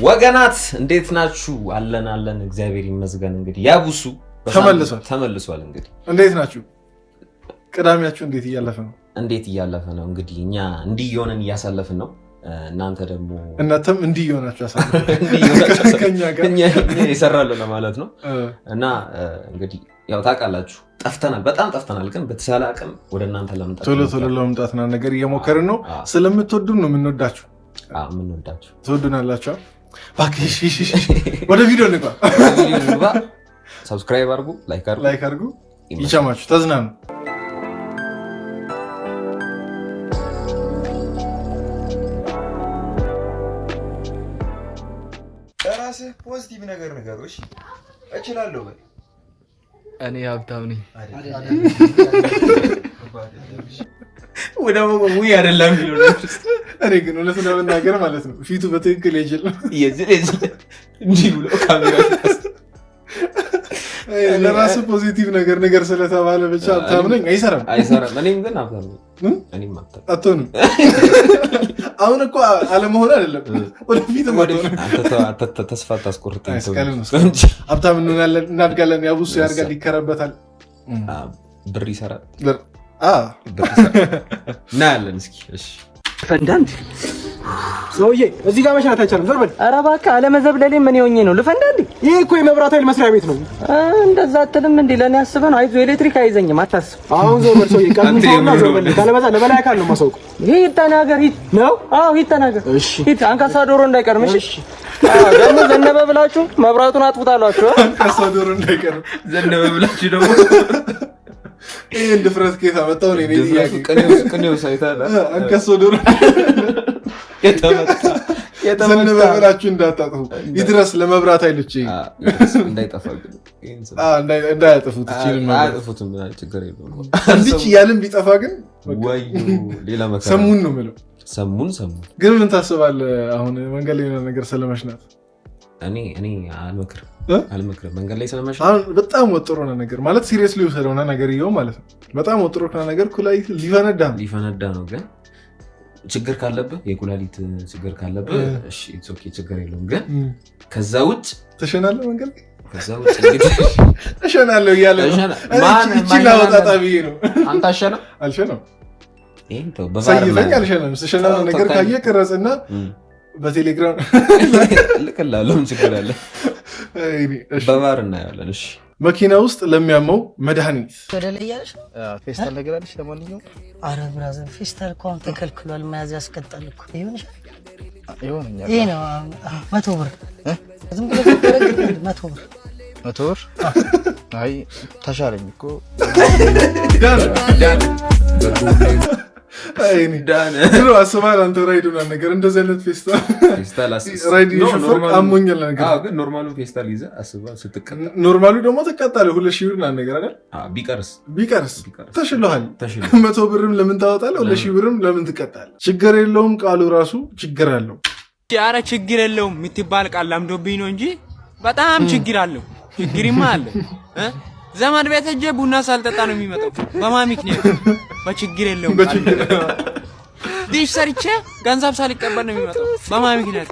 ወገናት እንዴት ናችሁ? አለን እግዚአብሔር ይመስገን። እንግዲህ ያቡሱ ተመልሷል። እንግዲህ እንዴት ናችሁ? ቅዳሜያችሁ እንዴት እያለፈ ነው? እንግዲህ እኛ እንዲህ እየሆነን እያሳለፍን ነው። እናንተ ደግሞ እናንተም እንዲህ እየሆናችሁ አሳልፉ ከኛ ይሰራል ማለት ነው። እና እንግዲህ ያው ታውቃላችሁ በጣም ጠፍተናል፣ ግን በተሳለ አቅም ወደ እናንተ ቶሎ ለመምጣትና ነገር እየሞከርን ነው። ስለምትወዱን ነው የምንወዳችሁ። ትወዱናላችሁ። ወደ ቪዲዮ እንግባ። ሰብስክራይብ አድርጉ፣ ላይክ አድርጉ። ይቻማችሁ፣ ተዝናኑ። ራስህ ፖዚቲቭ ነገር ንገሮሽ። እችላለሁ በል። እኔ ሀብታም ነኝ። ወደ ሙይ አይደለም ይሉ እኔ ግን እውነት ለመናገር ማለት ነው ፊቱ በትክክል የጅል እንዲህ ብሎ ካሜራ ለራሱ ፖዚቲቭ ነገር ስለተባለ ብቻ ሀብታም ነኝ አይሰራም። እኔም ግን ሀብታም ነኝ። እኔም ሀብታም አትሆንም። አሁን እኮ አለመሆን አይደለም ወደፊት ተስፋ ታስቆርጠኝ። ሀብታም እንሆናለን፣ እናድጋለን። ያቡሱ ያድጋል፣ ይከረበታል፣ ብር ይሰራል። እናያለን። እስኪ እሺ ፈንዳንት ሰውዬ እዚህ ጋር መሽናት አይቻልም። ዞር በል። ኧረ እባክህ አለመዘብለሌ ምን ሆኜ ነው? ልፈንዳ እንዴ? ይሄ እኮ የመብራት ኃይል መስሪያ ቤት ነው። እንደዛ አትልም እንዴ? ለኔ አስበህ ነው። አይዞህ ኤሌክትሪክ አይዘኝም፣ አታስብ። አሁን ዞር በል ሰውዬ። ቀንተውና ዞር በል። ካለበዛ ለበላይ አካል ነው ማሳውቅ። ሂድ ተናገር፣ ሂድ ነው። አዎ ሂድ ተናገር። እሺ ሂድ። አንካሳ ዶሮ እንዳይቀርም። እሺ ደግሞ ዘነበ ብላችሁ መብራቱን አጥፉታላችሁ። አንካሳ ዶሮ እንዳይቀርም ዘነበ ብላችሁ ደግሞ ይሄን ድፍረት ከየት አመጣው? ነው እኔ ጥያቄ። ቅኔው ሳይታላ አንካሳ ዶሮ ዘነበ ብላችሁ እንዳታጥፉ። ይድረስ ለመብራት ኃይሎች እንዳያጠፉት። አያጠፉትም፣ ችግር የለውም። እንዲህ እያልን ቢጠፋ ግን ወይ ሌላ መከራ ሰሙን ነው የምለው። ሰሙን ግን ምን ታስባለህ? አሁን መንገድ ላይ ነገር ስለመሽናት እኔ አልመክርም። መንገድ ላይ ስለመሽናት አሁን በጣም ወጥሮ ነገር ማለት ሲሪየስሊ ወሰደውና ነገር ይኸው ማለት ነው። በጣም ወጥሮ ነገር ኩላሊት ሊፈነዳ ነው። ግን ችግር ካለብህ የኩላሊት ችግር ካለብህ እሺ ኢትስ ኦኬ፣ ችግር የለውም። ግን ከዛ ውጭ ተሸናለህ መንገድ ላይ ከዛ ውጭ ተሸናለህ እያለ እቺና ወጣጣ ብዬ ነው። አንተ አልሸናም ይሄን ተው፣ በባህር አልሸናም። ተሸናለህ ነገር ካየ ቀረጽና በቴሌግራም ልክላለሁ። ምን ችግር አለ? በባህር እናያለን። እሺ መኪና ውስጥ ለሚያመው መድኃኒት ወደ ላይ ያለሽ ፌስታል ነገር አለሽ? ለማንኛውም አረ ብራዘር ፌስታል እኮ አሁን ተከልክሏል፣ መያዝ ያስቀጣል እኮ። ይሆንኛል። ይሄ ነው 100 ብር ዝም ብለህ ተረጋግጥ። 100 ብር አይ ተሻለኝ እኮ ድሮ አስባል አንተ ራይዱና ነገር እንደዚህ አይነት ፌስታል አሞኛል ነገር ግን ኖርማሉ ፌስታል ይዘህ አስባል ስትቀጣ፣ ኖርማሉ ደግሞ ተቀጣለህ 2000 ብር ነገር አይደል? ቢቀርስ ተሽሎሃል። 100 ብርም ለምን ታወጣለህ? 2000 ብርም ለምን ትቀጣለህ? ችግር የለውም ቃሉ ራሱ ችግር አለው። ኧረ ችግር የለውም የምትባል ቃል ለምዶብኝ ነው እንጂ በጣም ችግር አለው። ችግርማ አለ። ዘመድ ቤት ሄጄ ቡና ሳልጠጣ ነው የሚመጣው። በማን ምክንያት? በችግር የለውም። ዲሽ ሰርቼ ገንዘብ ሳልቀበል ነው የሚመጣው። በማን ምክንያት?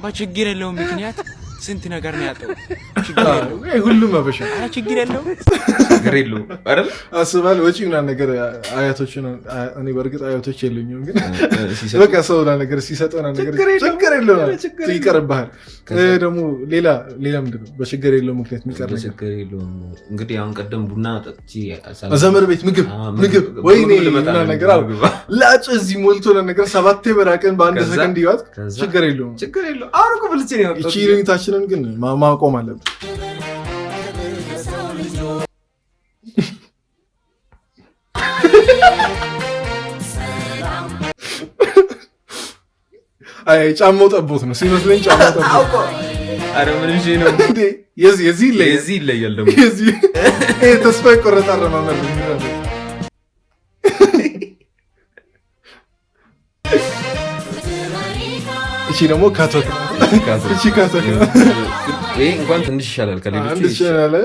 በችግር የለውም ምክንያት ስንት ነገር ነው ያጣው። ሁሉም አበሻ ችግር የለውም አይደል? አስባል ወጪ ምናምን ነገር አያቶችን እኔ በእርግጥ አያቶች የሉኝም፣ ግን በቃ ሰው ነገር ሲሰጠው ነገር ችግር የለውም ይቀርብሃል። ደግሞ ሌላ ምንድን ነው በችግር የለውም ምክንያት የሚቀርብ? ችግር የለውም እንግዲህ አሁን ቀደም ቡና ጠጥቼ ዘመድ ቤት ምግብ ወይኔ ምናምን ነገር ላጭ እዚህ ሞልቶ ነገር 7 በራቀን በአንድ ሰከንድ ይዋጥ። ችግር የለውም አሁን እኮ ብልጭ ነው እቺ ዩኒታችንን ግን ማቆም አለብን። አይ ጫማው ጠቦት ነው ሲመስለኝ። ጫማው ጠቦት አረ ምን እሺ ነው እንዴ? የዚህ ይለያል ደግሞ ይሄ ተስፋ ይቆረጣል ማለት ነው። እቺ ደግሞ ካቶክ ይሄ እንኳን ትንሽ ይሻላል ከሌሎቹ ይሻላል።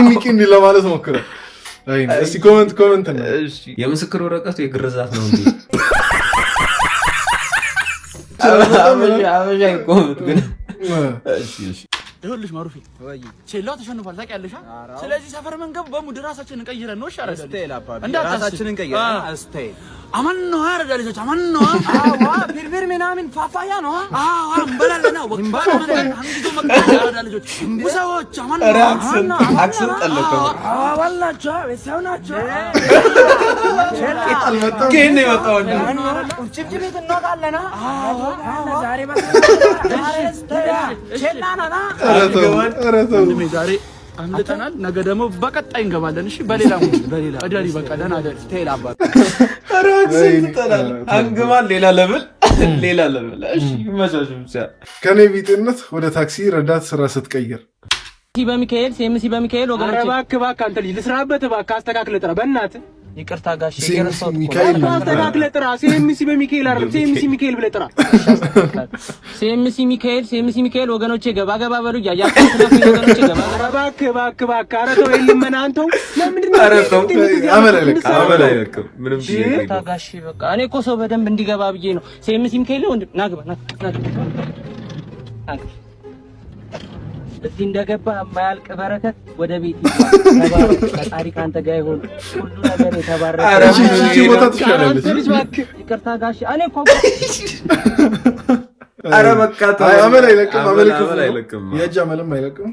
ኢሚኪኒ ለማለት ሞክረ። እስቲ ኮመንት ነው። የምስክር ወረቀቱ የግርዛት ነው እንዴ? አበሻ ይቆምት ግን እሺ ይኸውልሽ ማሩፊ ቼላው ተሸንፏል ታውቂያለሽ። ስለዚህ ሰፈር መንገብ በሙድ ራሳችንን ቀይረን ነው ይሻላል። ስታይል አባቢ ራሳችንን ቀይረን ስታይል አማን ነው አረዳ ልጆች አማን ነው። አዋ ቢርቢር ምናምን ፋፋያ ነው። አዋ እንበላለና ወንባላ ማለት አንግዶ መቀበል አረዳ ልጆች ሙሳዎች አማን ነው። አክሰንት ጠለቀው ዋላቸው ወሰው ናቸው። ከኔ ወጣው ጭብጭቤት እንወጣለና። አዋ ዛሬ ቼላና ዛሬ አንልጠናል። ነገ ደግሞ በቀጣይ እንገባለን። እሺ በሌላ እደሪ በቃ ደህና እደሪ። ስታይል አባ አንግማል ሌላ ለብል እሺ ይመቻችሁ ብቻ። ከኔ ቢጤነት ወደ ታክሲ ረዳት ስራ ስትቀይር በሚካኤል ሲኤምሲ በሚካኤል ወገኖቼ እባክህ አንተ ልጅ ልስራበት እባክህ አስተካክለህ ጥራ በእናትህ ይቅርታ ጋሽ የረሳሁት አስተካክለህ ጥራ ሲኤምሲ በሚካኤል አይደለም ሲኤምሲ ሚካኤል ብለህ ጥራ ሲኤምሲ ሚካኤል ወገኖቼ ገባ በሉ ያያችሁ ወገኖቼ ገባ እባክህ ኧረ ተው የለመና አንተው ለምንድን ነው ኧረ ተው አመላለቅም ምንም ይቅርታ ጋሽ በቃ እኔ እኮ ሰው በደንብ እንዲገባ ብዬ ነው ሲኤምሲ ሚካኤል ወንድም ናግባ እዚህ እንደገባ የማያልቅ በረከት ወደ ቤት ይባል ፈጣሪ ካንተ ጋር ይሁን ሁሉ ነገር የተባረከ እቺ ቦታ ትሻላለች ይቅርታ ጋሽ እኔ እኮ ኧረ በቃ አመል አይለቅም የእጅ አመልም አይለቅም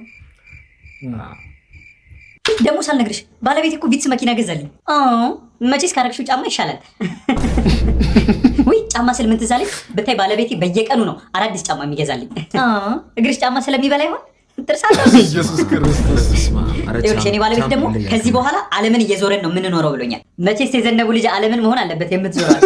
ደግሞ ሳልነግርሽ ባለቤቴ እኮ ቪትስ መኪና ገዛልኝ መቼስ ካረግሽው ጫማ ይሻላል ወይ ጫማ ስል ምን ትዝ አለኝ ብታይ ባለቤቴ በየቀኑ ነው አዳዲስ ጫማ የሚገዛልኝ እግርሽ ጫማ ስለሚበላ ይሆን ኢየሱስ ክርስቶስ እኔ ባለቤት ደግሞ ከዚህ በኋላ ዓለምን እየዞረን ነው የምንኖረው ብሎኛል። መቼስ የዘነቡ ልጅ ዓለምን መሆን አለበት የምትዞረው።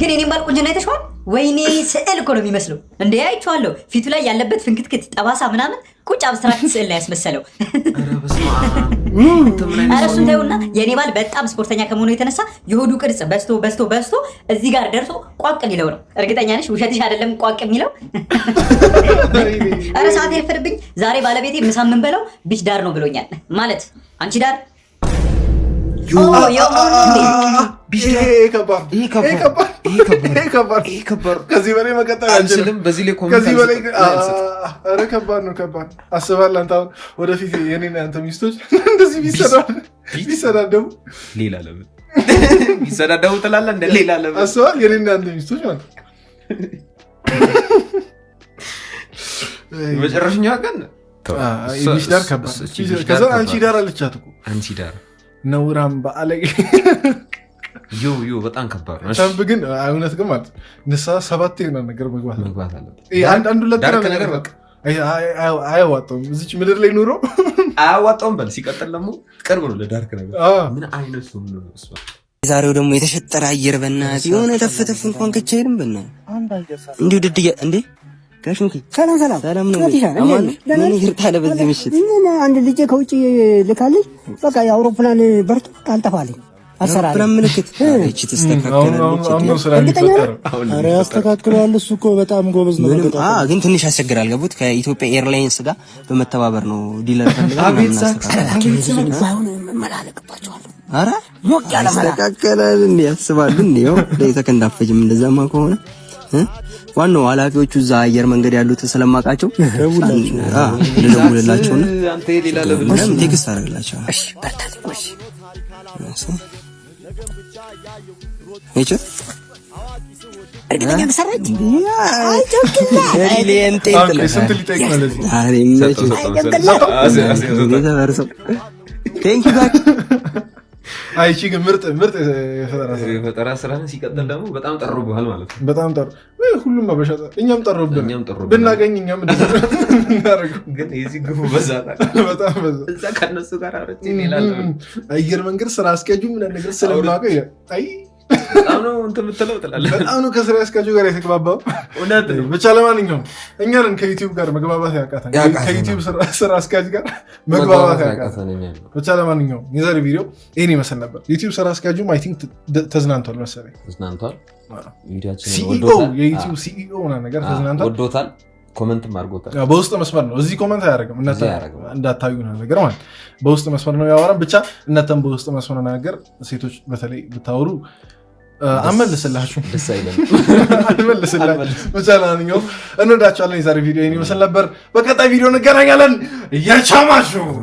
ግን እኔም ባል ቁንጅና አይተሽዋል? ወይኔ ስዕል እኮ ነው የሚመስለው። እንዴ አይቼዋለሁ። ፊቱ ላይ ያለበት ፍንክትክት ጠባሳ ምናምን ቁጭ አብስትራክት ስዕል ላይ ያስመሰለው። ኧረ እሱን ተይውና የኔ ባል በጣም ስፖርተኛ ከመሆኑ የተነሳ የሆዱ ቅርጽ በስቶ እዚህ ጋር ደርሶ ቋቅ ሊለው ነው። እርግጠኛ ነሽ ውሸትሽ አይደለም ቋቅ የሚለው? ኧረ ሰዓት ይረፍድብኝ። ዛሬ ባለቤቴ ምሳ የምንበላው ቢች ዳር ነው ብሎኛል። ማለት አንቺ ዳር ከዚህ በላይ መቀጠል አንችልም። ከዚህ በላይ ኧረ ከባድ ነው። አስባለሁ አንተ አሁን ወደፊት የኔና አንተ ሚስቶች እንደዚህ ቢሰዳደቡ ሌላ ለምን ቢሰዳደቡ ትላለህ? እንደ ሌላ ለምን አስባል የኔና አንተ ሚስቶች ማለት መጨረሻኛው ቀን ቢሽ ዳር ከባድ ከዛ አንቺ ዳር አለቻት እኮ አንቺ ዳር ነውራም በአለይ በጣም ከባድ ነው። ተንብ ግን እውነት ግን ማለት ንስሓ 7 የሆነ ነገር መግባት አለበት። አንድ ሁለት ነገር በቃ አያዋጣውም። እዚች ምድር ላይ ኑሮ አያዋጣውም። በል ሲቀጥል ደግሞ ቅርብ ነው ለዳርክ ነገር ምን አይነት ሰው ነው እሱ። ዛሬው ደግሞ የተሸጠረ አየር በእናትህ የሆነ ተፍተፍ እንኳን ከቻይልም በእናትህ እንዲሁ ድድየ እንዴ ጋሽንኪ ሰላም ነው። ምን ይርታለ በዚህ ምሽት አንድ ልጅ ከውጪ ልካለች። በቃ የአውሮፕላን በርቶ ካልጠፋልኝ አሰራር ምልክት እቺ ተስተካከለች። ኧረ ያስተካክላል እሱ እኮ በጣም ጎበዝ ነው። ግን ትንሽ ያስቸግራል። ገቡት ከኢትዮጵያ ኤርላይንስ ጋር በመተባበር ነው ዲለር ፈልገን መላለቅባቸዋል። ኧረ ሞቅ ያለ ያስተካከላል እንዴ ያስባሉ እንዴ ያው ለይተከንዳ ፈጅም እንደዛማ ከሆነ ዋናው ኃላፊዎቹ እዛ አየር መንገድ ያሉት ስለማውቃቸው ደውልላቸውና አንተ ሌላ ለብል ቴክስት አደርግላቸው። እሺ በርታል። እሺ እቺ እርግጠኛ መሰረት ስንት ሊጠይቅ ነው ለዚህ አይቺ ግን ምርጥ የፈጠራ ስራ ሲቀጥል ደግሞ በጣም ጠሩብሃል ማለት ነው። በጣም ጠሩ ሁሉም አበሻ እኛም ጠሩብን ብናገኝ እኛም እናደርገው። ግን የዚህ ግፉ በዛ በጣም በዛ። እዛ ከነሱ ጋር አረጭ ይላል። አየር መንገድ ስራ አስኪያጁ ምን ነገር ስለማውቀው አይ በጣም ነው እንትን የምትለው ትላለህ። በጣም ነው ከስራ አስኪያጁ ጋር የተግባባው። እውነት ብቻ ለማንኛውም እኛን ከዩቲዩብ ጋር መግባባት ያቃታል። ከዩቲዩብ ስራ አስኪያጅ ጋር መግባባት ያቃታል። ብቻ ለማንኛውም የዛሬ ቪዲዮ ይሄን ይመስል ነበር። ዩቲዩብ ስራ አስኪያጁም አይ ቲንክ ተዝናንቷል መሰለኝ። ተዝናንቷል። ቪዲዮአችን የዩቲዩብ ሲኢኦ ምናምን ነገር ተዝናንቷል፣ ወዶታል። ኮመንትም አድርጎታል። በውስጥ መስመር ነው። እዚህ ኮመንት አያደርግም። እንዳታዩ ነገር ማለት በውስጥ መስመር ነው ያወራን። ብቻ እናንተም በውስጥ መስመር ነገር ሴቶች በተለይ ብታወሩ አመልስላችሁ ደስ አይለም አልመልስላችሁ መቻላንኛው እንወዳችኋለን የዛሬ ቪዲዮ ይመስል ነበር በቀጣይ ቪዲዮ እንገናኛለን የቻማሹ